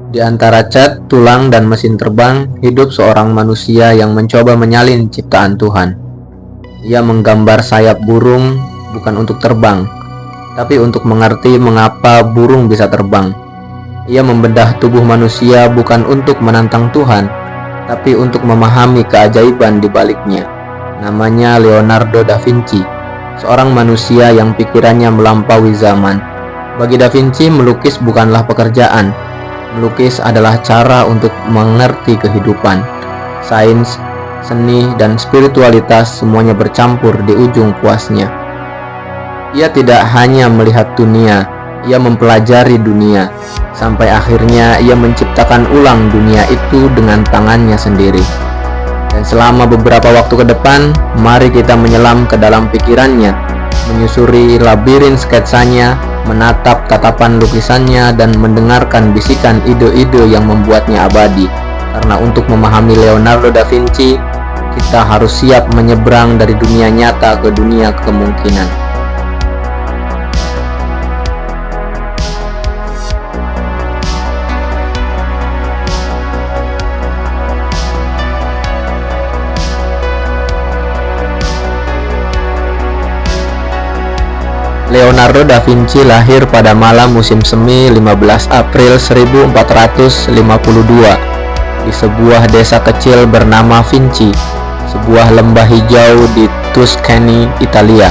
Di antara cat, tulang, dan mesin terbang, hidup seorang manusia yang mencoba menyalin ciptaan Tuhan. Ia menggambar sayap burung bukan untuk terbang, tapi untuk mengerti mengapa burung bisa terbang. Ia membedah tubuh manusia bukan untuk menantang Tuhan, tapi untuk memahami keajaiban di baliknya. Namanya Leonardo da Vinci, seorang manusia yang pikirannya melampaui zaman. Bagi da Vinci, melukis bukanlah pekerjaan. Melukis adalah cara untuk mengerti kehidupan. Sains, seni, dan spiritualitas semuanya bercampur di ujung kuasnya. Ia tidak hanya melihat dunia, ia mempelajari dunia. Sampai akhirnya ia menciptakan ulang dunia itu dengan tangannya sendiri. Dan selama beberapa waktu ke depan, mari kita menyelam ke dalam pikirannya, menyusuri labirin sketsanya, menatap tatapan lukisannya, dan mendengarkan bisikan ide-ide yang membuatnya abadi. Karena untuk memahami Leonardo da Vinci, kita harus siap menyeberang dari dunia nyata ke dunia kemungkinan. Leonardo da Vinci lahir pada malam musim semi 15 April 1452 di sebuah desa kecil bernama Vinci, sebuah lembah hijau di Tuscany, Italia.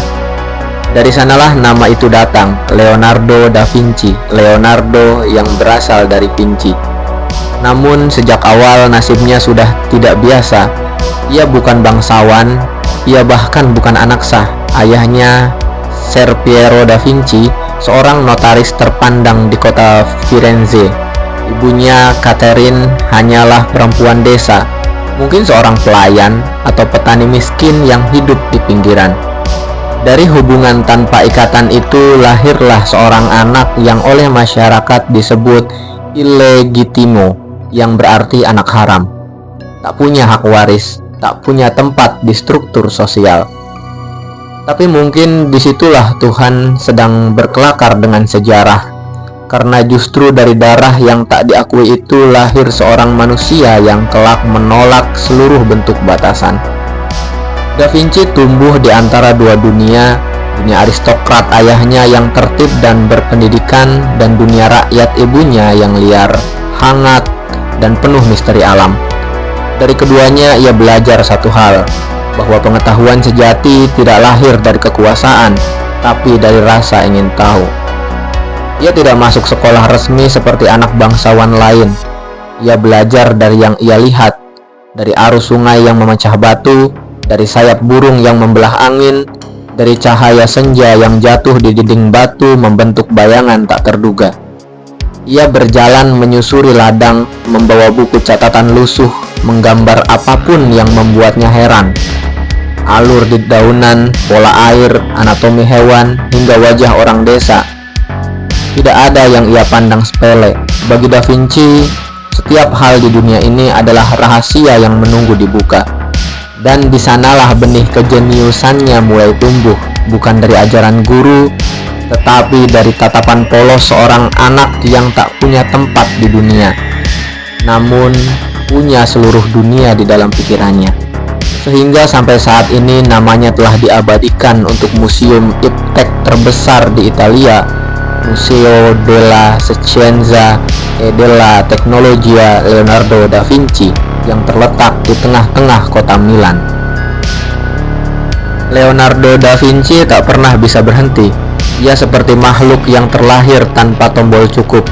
Dari sanalah nama itu datang, Leonardo da Vinci, Leonardo yang berasal dari Vinci. Namun sejak awal nasibnya sudah tidak biasa. Ia bukan bangsawan, ia bahkan bukan anak sah. Ayahnya Ser Piero da Vinci, seorang notaris terpandang di kota Firenze. Ibunya Catherine hanyalah perempuan desa, mungkin seorang pelayan atau petani miskin yang hidup di pinggiran. Dari hubungan tanpa ikatan itu lahirlah seorang anak yang oleh masyarakat disebut illegittimo, yang berarti anak haram. Tak punya hak waris, tak punya tempat di struktur sosial. Tapi mungkin disitulah Tuhan sedang berkelakar dengan sejarah, karena justru dari darah yang tak diakui itu lahir seorang manusia yang kelak menolak seluruh bentuk batasan. Da Vinci tumbuh di antara dua dunia aristokrat ayahnya yang tertib dan berpendidikan, dan dunia rakyat ibunya yang liar, hangat, dan penuh misteri alam. Dari keduanya ia belajar satu hal, bahwa pengetahuan sejati tidak lahir dari kekuasaan, tapi dari rasa ingin tahu. Ia tidak masuk sekolah resmi seperti anak bangsawan lain. Ia belajar dari yang ia lihat, dari arus sungai yang memecah batu, dari sayap burung yang membelah angin, dari cahaya senja yang jatuh di dinding batu membentuk bayangan tak terduga. Ia berjalan menyusuri ladang, membawa buku catatan lusuh, menggambar apapun yang membuatnya heran. Alur di daunan, pola air, anatomi hewan, hingga wajah orang desa. Tidak ada yang ia pandang sepele. Bagi Da Vinci, setiap hal di dunia ini adalah rahasia yang menunggu dibuka. Dan di sanalah benih kejeniusannya mulai tumbuh, bukan dari ajaran guru, tetapi dari tatapan polos seorang anak yang tak punya tempat di dunia, namun punya seluruh dunia di dalam pikirannya. Sehingga sampai saat ini namanya telah diabadikan untuk museum iptek terbesar di Italia, Museo della Scienza e della Tecnologia Leonardo da Vinci, yang terletak di tengah-tengah kota Milan. Leonardo da Vinci tak pernah bisa berhenti. Ia seperti makhluk yang terlahir tanpa tombol cukup.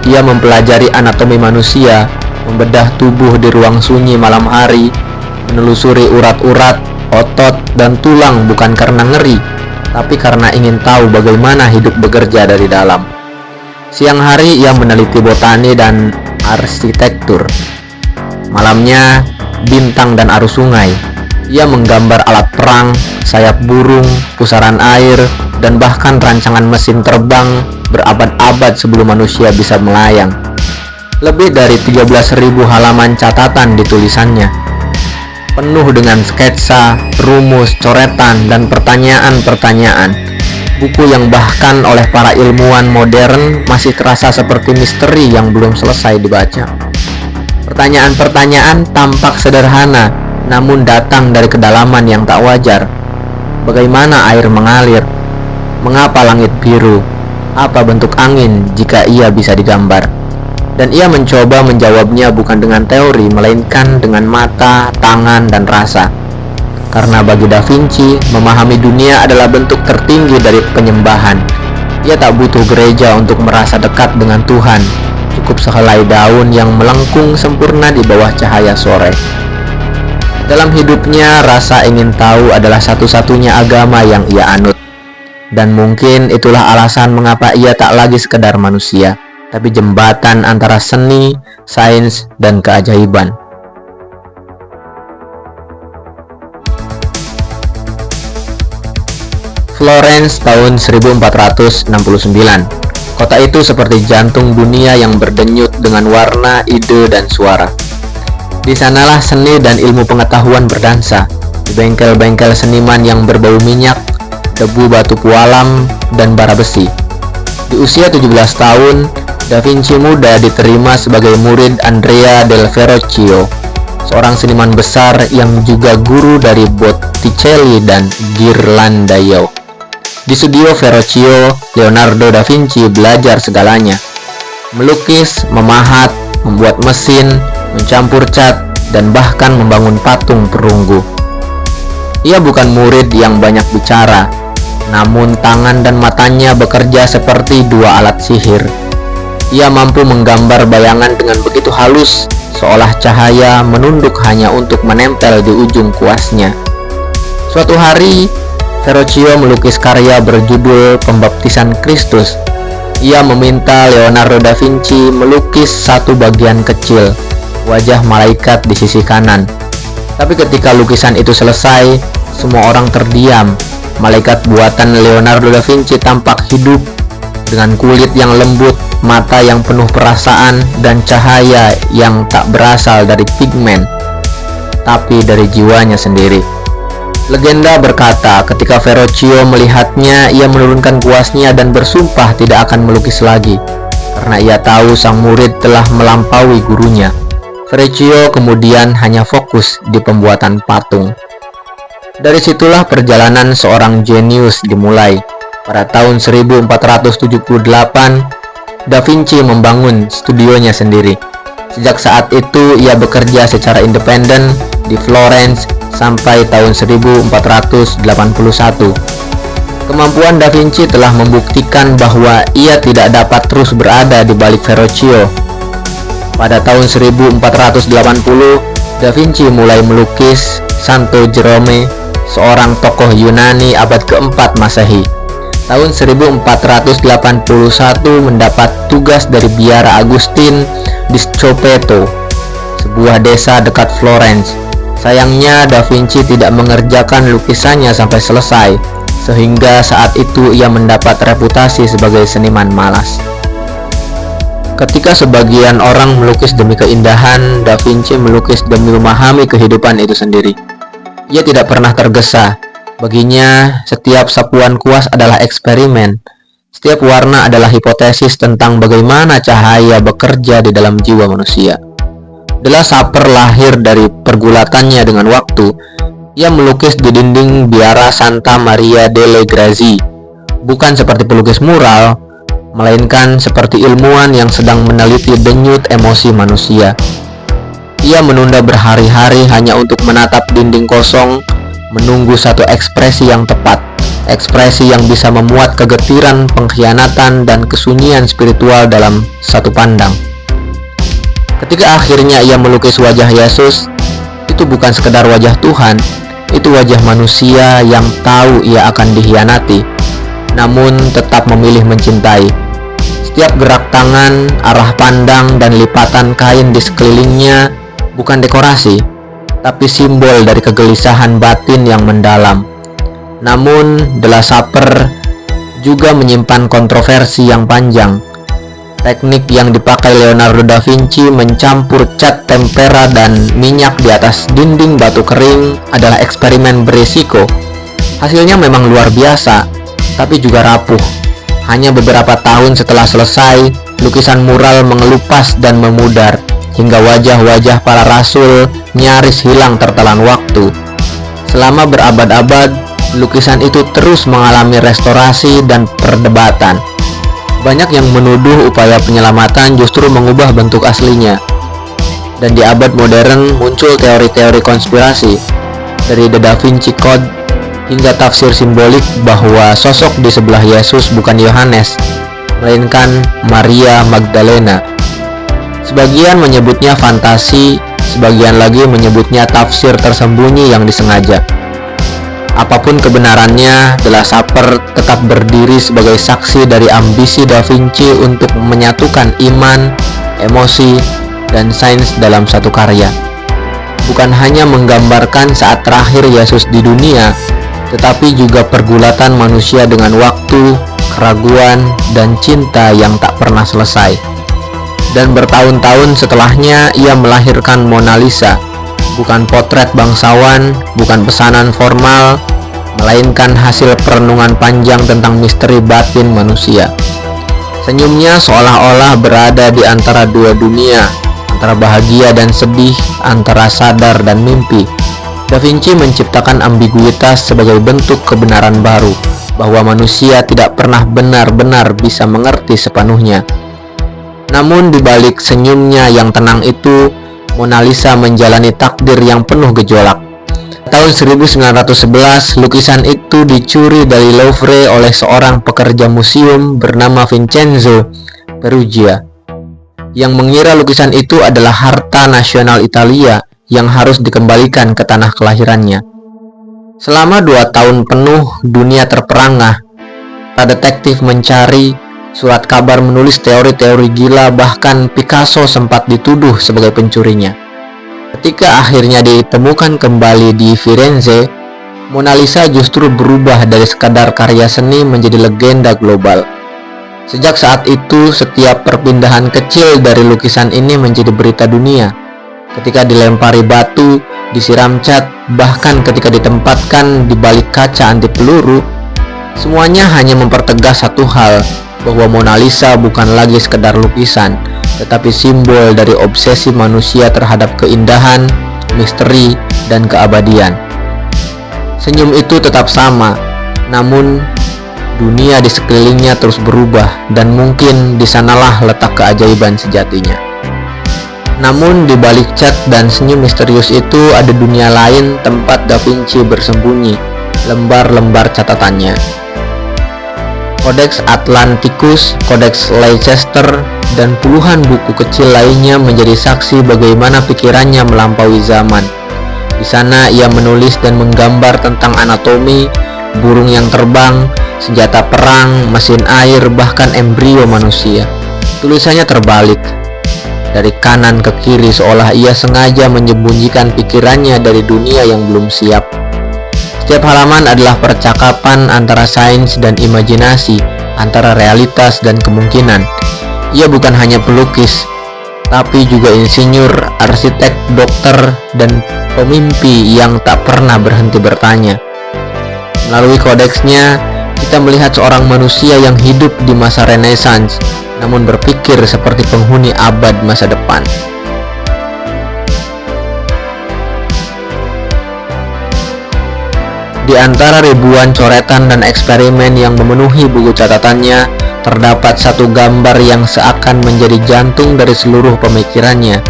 Ia mempelajari anatomi manusia, membedah tubuh di ruang sunyi malam hari, menelusuri urat-urat, otot, dan tulang bukan karena ngeri, tapi karena ingin tahu bagaimana hidup bekerja dari dalam. Siang hari ia meneliti botani dan arsitektur. Malamnya, bintang dan arus sungai. Ia menggambar alat perang, sayap burung, pusaran air, dan bahkan rancangan mesin terbang berabad-abad sebelum manusia bisa melayang. Lebih dari 13.000 halaman catatan di tulisannya, penuh dengan sketsa, rumus, coretan, dan pertanyaan-pertanyaan. Buku yang bahkan oleh para ilmuwan modern masih terasa seperti misteri yang belum selesai dibaca. Pertanyaan-pertanyaan tampak sederhana, namun datang dari kedalaman yang tak wajar. Bagaimana air mengalir? Mengapa langit biru? Apa bentuk angin jika ia bisa digambar? Dan ia mencoba menjawabnya bukan dengan teori, melainkan dengan mata, tangan, dan rasa. Karena bagi Da Vinci, memahami dunia adalah bentuk tertinggi dari penyembahan. Ia tak butuh gereja untuk merasa dekat dengan Tuhan. Cukup sehelai daun yang melengkung sempurna di bawah cahaya sore. Dalam hidupnya, rasa ingin tahu adalah satu-satunya agama yang ia anut. Dan mungkin itulah alasan mengapa ia tak lagi sekedar manusia, tapi jembatan antara seni, sains, dan keajaiban. Florence tahun 1469. Kota itu seperti jantung dunia yang berdenyut dengan warna, ide, dan suara. Di sanalah seni dan ilmu pengetahuan berdansa, di bengkel-bengkel seniman yang berbau minyak, debu batu pualam, dan bara besi. Di usia 17 tahun, Da Vinci muda diterima sebagai murid Andrea del Verrocchio, seorang seniman besar yang juga guru dari Botticelli dan Ghirlandaio. Di studio Verrocchio, Leonardo da Vinci belajar segalanya. Melukis, memahat, membuat mesin, mencampur cat, dan bahkan membangun patung perunggu. Ia bukan murid yang banyak bicara, namun tangan dan matanya bekerja seperti dua alat sihir. Ia mampu menggambar bayangan dengan begitu halus, seolah cahaya menunduk hanya untuk menempel di ujung kuasnya. Suatu hari, Verrocchio melukis karya berjudul Pembaptisan Kristus. Ia meminta Leonardo da Vinci melukis satu bagian kecil, wajah malaikat di sisi kanan. Tapi ketika lukisan itu selesai, semua orang terdiam. Malaikat buatan Leonardo da Vinci tampak hidup, dengan kulit yang lembut, mata yang penuh perasaan, dan cahaya yang tak berasal dari pigmen, tapi dari jiwanya sendiri. Legenda berkata, ketika Verrocchio melihatnya, ia menurunkan kuasnya dan bersumpah tidak akan melukis lagi, karena ia tahu sang murid telah melampaui gurunya. Verrocchio kemudian hanya fokus di pembuatan patung. Dari situlah perjalanan seorang jenius dimulai. Pada tahun 1478, Da Vinci membangun studionya sendiri. Sejak saat itu, ia bekerja secara independen di Florence sampai tahun 1481. Kemampuan Da Vinci telah membuktikan bahwa ia tidak dapat terus berada di balik Verrocchio. Pada tahun 1480, Da Vinci mulai melukis Santo Jerome, seorang tokoh Yunani abad keempat Masehi. Tahun 1481 mendapat tugas dari biara Agustin di Spoleto, sebuah desa dekat Florence. Sayangnya, Da Vinci tidak mengerjakan lukisannya sampai selesai, sehingga saat itu ia mendapat reputasi sebagai seniman malas. Ketika sebagian orang melukis demi keindahan, Da Vinci melukis demi memahami kehidupan itu sendiri. Ia tidak pernah tergesa. Baginya, setiap sapuan kuas adalah eksperimen. Setiap warna adalah hipotesis tentang bagaimana cahaya bekerja di dalam jiwa manusia. De La Saper lahir dari pergulatannya dengan waktu. Ia melukis di dinding biara Santa Maria delle Grazie, bukan seperti pelukis mural, melainkan seperti ilmuwan yang sedang meneliti denyut emosi manusia. Ia menunda berhari-hari hanya untuk menatap dinding kosong, menunggu satu ekspresi yang tepat, ekspresi yang bisa memuat kegetiran, pengkhianatan, dan kesunyian spiritual dalam satu pandang. Ketika akhirnya ia melukis wajah Yesus, itu bukan sekedar wajah Tuhan, itu wajah manusia yang tahu ia akan dikhianati, namun tetap memilih mencintai. Setiap gerak tangan, arah pandang, dan lipatan kain di sekelilingnya bukan dekorasi, tapi simbol dari kegelisahan batin yang mendalam. Namun, De La Saper juga menyimpan kontroversi yang panjang. Teknik yang dipakai Leonardo da Vinci mencampur cat tempera dan minyak di atas dinding batu kering adalah eksperimen berisiko. Hasilnya memang luar biasa, tapi juga rapuh. Hanya beberapa tahun setelah selesai, lukisan mural mengelupas dan memudar, hingga wajah-wajah para rasul nyaris hilang tertelan waktu. Selama berabad-abad, lukisan itu terus mengalami restorasi dan perdebatan. Banyak yang menuduh upaya penyelamatan justru mengubah bentuk aslinya. Dan di abad modern muncul teori-teori konspirasi, dari The Da Vinci Code hingga tafsir simbolik bahwa sosok di sebelah Yesus bukan Yohanes, melainkan Maria Magdalena. Sebagian menyebutnya fantasi, sebagian lagi menyebutnya tafsir tersembunyi yang disengaja. Apapun kebenarannya, The Last Supper tetap berdiri sebagai saksi dari ambisi Da Vinci untuk menyatukan iman, emosi, dan sains dalam satu karya. Bukan hanya menggambarkan saat terakhir Yesus di dunia, tetapi juga pergulatan manusia dengan waktu, keraguan, dan cinta yang tak pernah selesai. Dan bertahun-tahun setelahnya, ia melahirkan Mona Lisa. Bukan potret bangsawan, bukan pesanan formal, melainkan hasil perenungan panjang tentang misteri batin manusia. Senyumnya seolah-olah berada di antara dua dunia, antara bahagia dan sedih, antara sadar dan mimpi. Da Vinci menciptakan ambiguitas sebagai bentuk kebenaran baru, bahwa manusia tidak pernah benar-benar bisa mengerti sepenuhnya. Namun di balik senyumnya yang tenang itu, Mona Lisa menjalani takdir yang penuh gejolak. Tahun 1911, lukisan itu dicuri dari Louvre oleh seorang pekerja museum bernama Vincenzo Peruggia, yang mengira lukisan itu adalah harta nasional Italia yang harus dikembalikan ke tanah kelahirannya. Selama 2 tahun penuh, dunia terperangah. Para detektif mencari, surat kabar menulis teori-teori gila, bahkan Picasso sempat dituduh sebagai pencurinya. Ketika akhirnya ditemukan kembali di Firenze, Mona Lisa justru berubah dari sekadar karya seni menjadi legenda global. Sejak saat itu, setiap perpindahan kecil dari lukisan ini menjadi berita dunia. Ketika dilempari batu, disiram cat, bahkan ketika ditempatkan di balik kaca anti peluru, semuanya hanya mempertegas satu hal, bahwa Mona Lisa bukan lagi sekedar lukisan, tetapi simbol dari obsesi manusia terhadap keindahan, misteri, dan keabadian. Senyum itu tetap sama, namun dunia di sekelilingnya terus berubah, dan mungkin di sanalah letak keajaiban sejatinya. Namun di balik cat dan senyum misterius itu ada dunia lain tempat Da Vinci bersembunyi, lembar-lembar catatannya. Codex Atlanticus, Codex Leicester, dan puluhan buku kecil lainnya menjadi saksi bagaimana pikirannya melampaui zaman. Di sana ia menulis dan menggambar tentang anatomi, burung yang terbang, senjata perang, mesin air, bahkan embrio manusia. Tulisannya terbalik, dari kanan ke kiri, seolah ia sengaja menyembunyikan pikirannya dari dunia yang belum siap. Setiap halaman adalah percakapan antara sains dan imajinasi, antara realitas dan kemungkinan. Ia bukan hanya pelukis, tapi juga insinyur, arsitek, dokter, dan pemimpi yang tak pernah berhenti bertanya. Melalui kodeksnya, kita melihat seorang manusia yang hidup di masa Renaissance, namun berpikir seperti penghuni abad masa depan. Di antara ribuan coretan dan eksperimen yang memenuhi buku catatannya, terdapat satu gambar yang seakan menjadi jantung dari seluruh pemikirannya.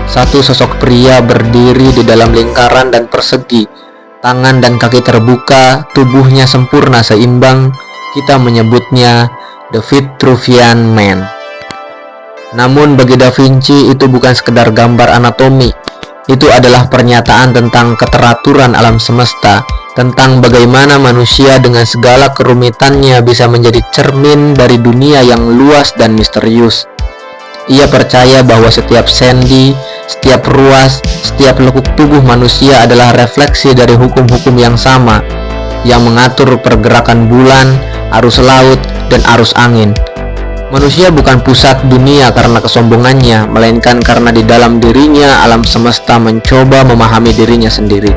Satu sosok pria berdiri di dalam lingkaran dan persegi, tangan dan kaki terbuka, tubuhnya sempurna seimbang. Kita menyebutnya The Vitruvian Man. Namun bagi Da Vinci itu bukan sekedar gambar anatomi. Itu adalah pernyataan tentang keteraturan alam semesta, tentang bagaimana manusia dengan segala kerumitannya bisa menjadi cermin dari dunia yang luas dan misterius. Ia percaya bahwa setiap sendi, setiap ruas, setiap lekuk tubuh manusia adalah refleksi dari hukum-hukum yang sama, yang mengatur pergerakan bulan, arus laut, dan arus angin. Manusia bukan pusat dunia karena kesombongannya, melainkan karena di dalam dirinya alam semesta mencoba memahami dirinya sendiri.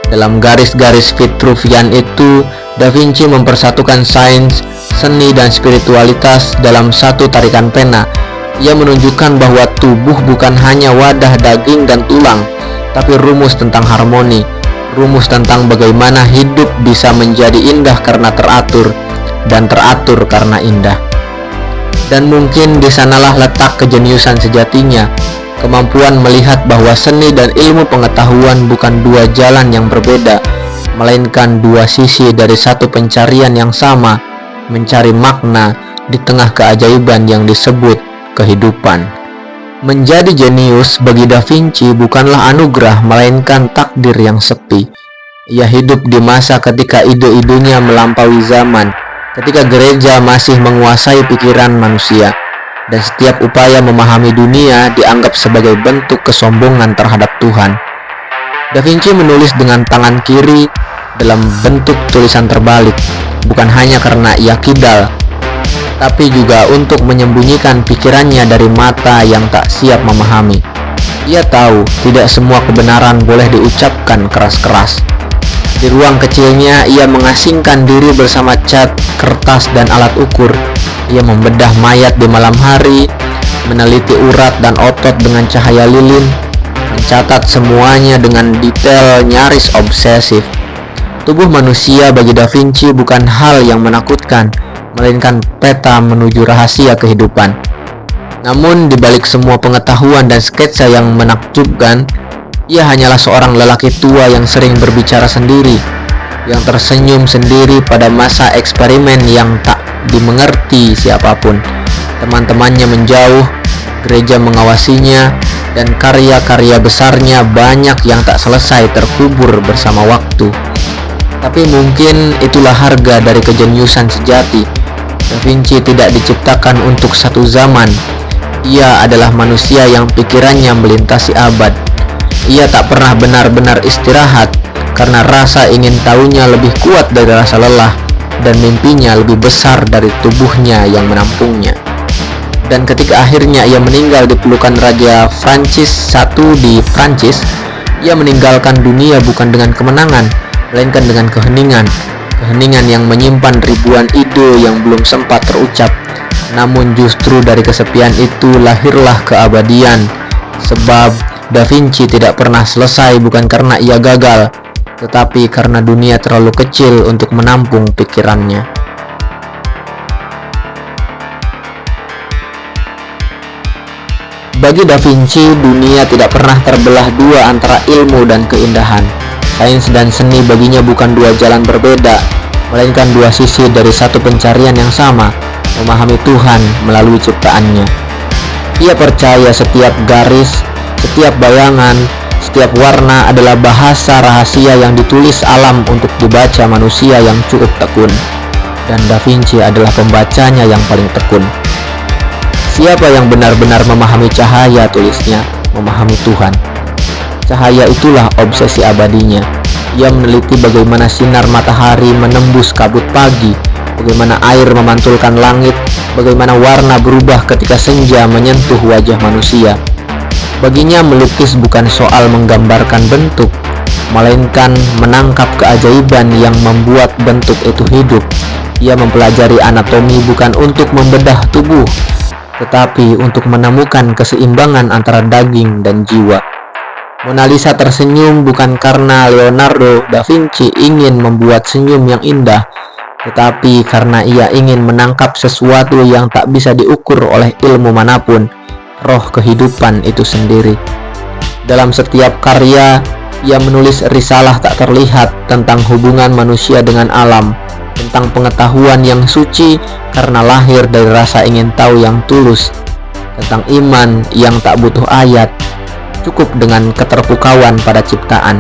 Dalam garis-garis Vitruvian itu, Da Vinci mempersatukan sains, seni, dan spiritualitas dalam satu tarikan pena. Ia menunjukkan bahwa tubuh bukan hanya wadah daging dan tulang, tapi rumus tentang harmoni, rumus tentang bagaimana hidup bisa menjadi indah karena teratur, dan teratur karena indah. Dan mungkin di sanalah letak kejeniusan sejatinya, kemampuan melihat bahwa seni dan ilmu pengetahuan bukan dua jalan yang berbeda, melainkan dua sisi dari satu pencarian yang sama, mencari makna di tengah keajaiban yang disebut kehidupan. Menjadi jenius bagi Da Vinci bukanlah anugerah, melainkan takdir yang sepi. Ia hidup di masa ketika ide-idenya melampaui zaman, ketika gereja masih menguasai pikiran manusia, dan setiap upaya memahami dunia dianggap sebagai bentuk kesombongan terhadap Tuhan. Da Vinci menulis dengan tangan kiri dalam bentuk tulisan terbalik, bukan hanya karena ia kidal, tapi juga untuk menyembunyikan pikirannya dari mata yang tak siap memahami. Ia tahu tidak semua kebenaran boleh diucapkan keras-keras. Di ruang kecilnya, ia mengasingkan diri bersama cat, kertas, dan alat ukur. Ia membedah mayat di malam hari, meneliti urat dan otot dengan cahaya lilin, mencatat semuanya dengan detail nyaris obsesif. Tubuh manusia bagi Da Vinci bukan hal yang menakutkan, melainkan peta menuju rahasia kehidupan. Namun di balik semua pengetahuan dan sketsa yang menakjubkan, ia hanyalah seorang lelaki tua yang sering berbicara sendiri, yang tersenyum sendiri pada masa eksperimen yang tak dimengerti siapapun. Teman-temannya menjauh, gereja mengawasinya, dan karya-karya besarnya banyak yang tak selesai terkubur bersama waktu. Tapi mungkin itulah harga dari kejeniusan sejati. Da Vinci tidak diciptakan untuk satu zaman. Ia adalah manusia yang pikirannya melintasi abad. Ia tak pernah benar-benar istirahat karena rasa ingin tahunya lebih kuat dari rasa lelah, dan mimpinya lebih besar dari tubuhnya yang menampungnya. Dan ketika akhirnya ia meninggal di pelukan Raja Prancis I di Prancis, ia meninggalkan dunia bukan dengan kemenangan, melainkan dengan keheningan yang menyimpan ribuan ide yang belum sempat terucap. Namun justru dari kesepian itu lahirlah keabadian. Sebab Da Vinci tidak pernah selesai bukan karena ia gagal, tetapi karena dunia terlalu kecil untuk menampung pikirannya. Bagi Da Vinci, dunia tidak pernah terbelah dua antara ilmu dan keindahan. Sains dan seni baginya bukan dua jalan berbeda, melainkan dua sisi dari satu pencarian yang sama, memahami Tuhan melalui ciptaannya. Ia percaya setiap garis, setiap bayangan, setiap warna adalah bahasa rahasia yang ditulis alam untuk dibaca manusia yang cukup tekun. Dan Da Vinci adalah pembacanya yang paling tekun. Siapa yang benar-benar memahami cahaya, tulisnya, memahami Tuhan. Cahaya itulah obsesi abadinya. Ia meneliti bagaimana sinar matahari menembus kabut pagi, bagaimana air memantulkan langit, bagaimana warna berubah ketika senja menyentuh wajah manusia. Baginya melukis bukan soal menggambarkan bentuk, melainkan menangkap keajaiban yang membuat bentuk itu hidup. Ia mempelajari anatomi bukan untuk membedah tubuh, tetapi untuk menemukan keseimbangan antara daging dan jiwa. Mona Lisa tersenyum bukan karena Leonardo da Vinci ingin membuat senyum yang indah, tetapi karena ia ingin menangkap sesuatu yang tak bisa diukur oleh ilmu manapun, roh kehidupan itu sendiri. Dalam setiap karya, ia menulis risalah tak terlihat tentang hubungan manusia dengan alam, tentang pengetahuan yang suci karena lahir dari rasa ingin tahu yang tulus, tentang iman yang tak butuh ayat, cukup dengan keterpukauan pada ciptaan.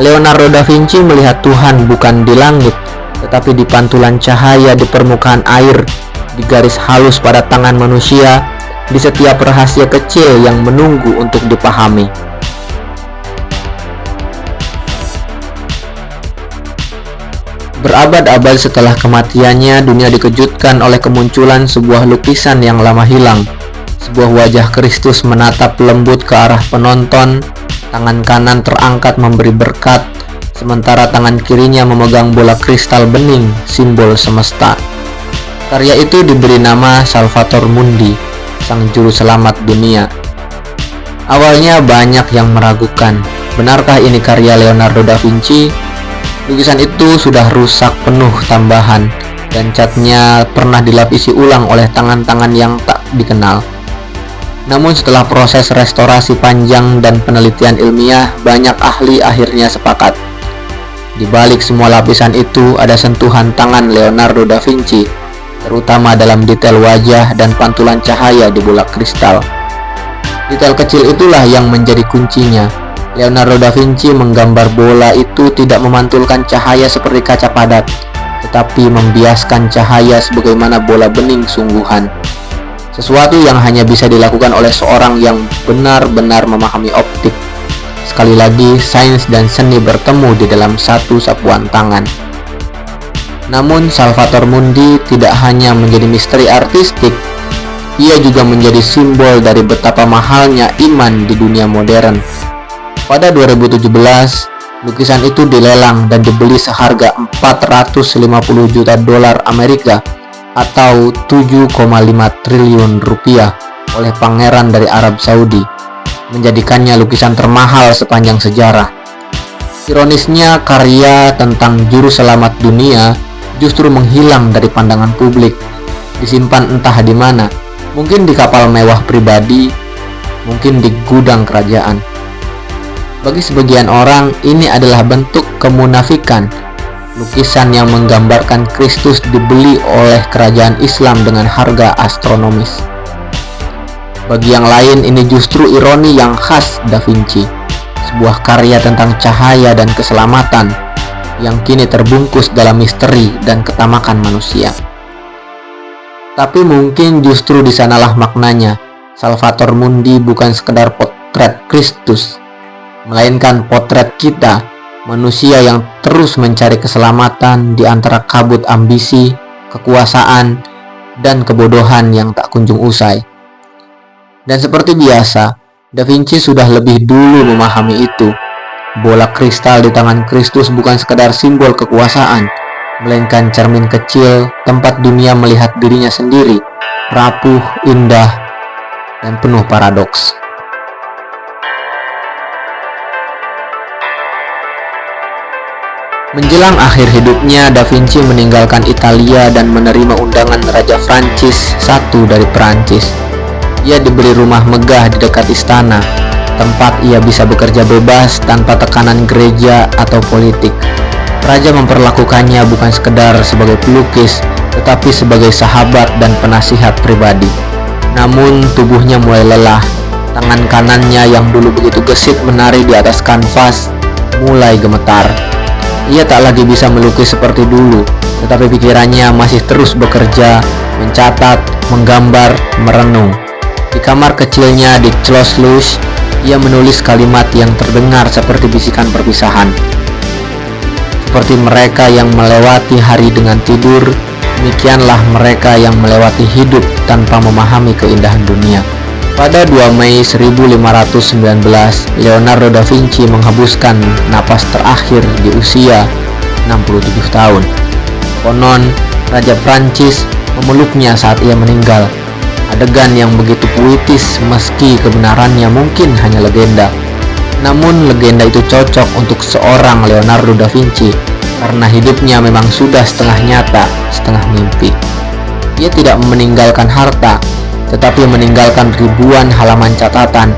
Leonardo da Vinci melihat Tuhan bukan di langit, tetapi di pantulan cahaya di permukaan air, di garis halus pada tangan manusia, di setiap rahasia kecil yang menunggu untuk dipahami. Berabad-abad setelah kematiannya, dunia dikejutkan oleh kemunculan sebuah lukisan yang lama hilang. Sebuah wajah Kristus menatap lembut ke arah penonton, tangan kanan terangkat memberi berkat, sementara tangan kirinya memegang bola kristal bening, simbol semesta. Karya itu diberi nama Salvator Mundi, sang juru selamat dunia. Awalnya banyak yang meragukan, benarkah ini karya Leonardo da Vinci? Lukisan itu sudah rusak penuh tambahan, dan catnya pernah dilapisi ulang oleh tangan-tangan yang tak dikenal. Namun setelah proses restorasi panjang dan penelitian ilmiah, banyak ahli akhirnya sepakat. Di balik semua lapisan itu ada sentuhan tangan Leonardo da Vinci, terutama dalam detail wajah dan pantulan cahaya di bola kristal. Detail kecil itulah yang menjadi kuncinya. Leonardo da Vinci menggambar bola itu tidak memantulkan cahaya seperti kaca padat, tetapi membiaskan cahaya sebagaimana bola bening sungguhan. Sesuatu yang hanya bisa dilakukan oleh seorang yang benar-benar memahami optik. Sekali lagi, sains dan seni bertemu di dalam satu sapuan tangan. Namun, Salvator Mundi tidak hanya menjadi misteri artistik, ia juga menjadi simbol dari betapa mahalnya iman di dunia modern. Pada 2017, lukisan itu dilelang dan dibeli seharga 450 juta dolar Amerika atau 7,5 triliun rupiah oleh pangeran dari Arab Saudi, menjadikannya lukisan termahal sepanjang sejarah. Ironisnya, karya tentang juru selamat dunia justru menghilang dari pandangan publik, disimpan entah di mana, mungkin di kapal mewah pribadi, mungkin di gudang kerajaan. Bagi sebagian orang, ini adalah bentuk kemunafikan. Lukisan yang menggambarkan Kristus dibeli oleh kerajaan Islam dengan harga astronomis. Bagi yang lain, ini justru ironi yang khas Da Vinci, sebuah karya tentang cahaya dan keselamatan yang kini terbungkus dalam misteri dan ketamakan manusia. Tapi mungkin justru di sanalah maknanya. Salvator Mundi bukan sekedar potret Kristus, melainkan potret kita, manusia yang terus mencari keselamatan di antara kabut ambisi, kekuasaan, dan kebodohan yang tak kunjung usai. Dan seperti biasa, Da Vinci sudah lebih dulu memahami itu. Bola kristal di tangan Kristus bukan sekedar simbol kekuasaan, melainkan cermin kecil tempat dunia melihat dirinya sendiri, rapuh, indah, dan penuh paradoks. Menjelang akhir hidupnya, Da Vinci meninggalkan Italia dan menerima undangan Raja Prancis I dari Perancis. Ia diberi rumah megah di dekat istana, tempat ia bisa bekerja bebas tanpa tekanan gereja atau politik. Raja memperlakukannya bukan sekedar sebagai pelukis, tetapi sebagai sahabat dan penasihat pribadi. Namun tubuhnya mulai lelah. Tangan kanannya yang dulu begitu gesit menari di atas kanvas mulai gemetar. Ia tak lagi bisa melukis seperti dulu, tetapi pikirannya masih terus bekerja, mencatat, menggambar, merenung. Di kamar kecilnya di Schloss, ia menulis kalimat yang terdengar seperti bisikan perpisahan. Seperti mereka yang melewati hari dengan tidur, demikianlah mereka yang melewati hidup tanpa memahami keindahan dunia. Pada 2 Mei 1519, Leonardo da Vinci menghembuskan napas terakhir di usia 67 tahun. Konon, Raja Prancis memeluknya saat ia meninggal. Adegan yang begitu puitis meski kebenarannya mungkin hanya legenda. Namun legenda itu cocok untuk seorang Leonardo da Vinci karena hidupnya memang sudah setengah nyata, setengah mimpi. Ia tidak meninggalkan harta, tetapi meninggalkan ribuan halaman catatan,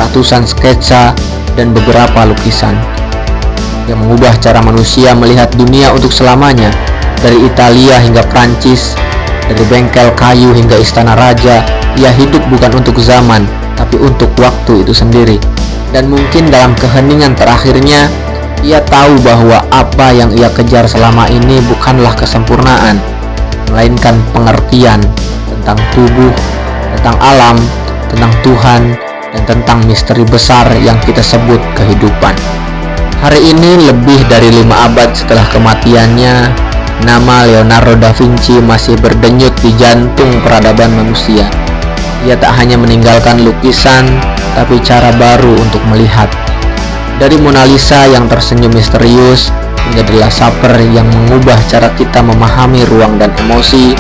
ratusan sketsa, dan beberapa lukisan yang mengubah cara manusia melihat dunia untuk selamanya. Dari Italia hingga Prancis, dari bengkel kayu hingga istana raja, ia hidup bukan untuk zaman, tapi untuk waktu itu sendiri. Dan mungkin dalam keheningan terakhirnya, ia tahu bahwa apa yang ia kejar selama ini bukanlah kesempurnaan, melainkan pengertian tentang tubuh, tentang alam, tentang Tuhan, dan tentang misteri besar yang kita sebut kehidupan. Hari ini, lebih dari 5 abad setelah kematiannya, nama Leonardo da Vinci masih berdenyut di jantung peradaban manusia. Ia tak hanya meninggalkan lukisan, tapi cara baru untuk melihat. Dari Mona Lisa yang tersenyum misterius, hingga The Last Supper yang mengubah cara kita memahami ruang dan emosi,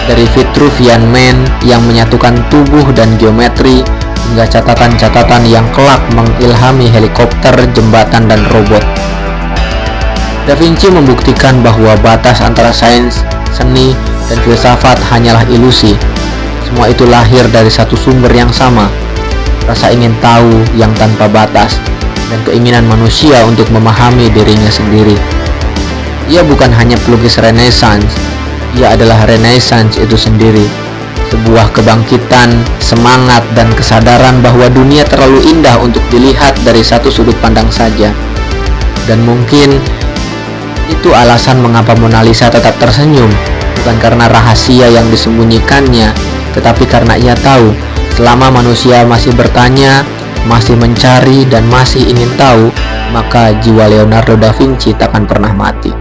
dari Vitruvian Man yang menyatukan tubuh dan geometri, hingga catatan-catatan yang kelak mengilhami helikopter, jembatan, dan robot. Da Vinci membuktikan bahwa batas antara sains, seni, dan filsafat hanyalah ilusi. Semua itu lahir dari satu sumber yang sama, rasa ingin tahu yang tanpa batas, dan keinginan manusia untuk memahami dirinya sendiri. Ia bukan hanya pelukis Renaissance, ia adalah Renaissance itu sendiri. Sebuah kebangkitan, semangat, dan kesadaran bahwa dunia terlalu indah untuk dilihat dari satu sudut pandang saja. Dan mungkin itu alasan mengapa Mona Lisa tetap tersenyum, bukan karena rahasia yang disembunyikannya, tetapi karena ia tahu, selama manusia masih bertanya, masih mencari, dan masih ingin tahu, maka jiwa Leonardo da Vinci takkan pernah mati.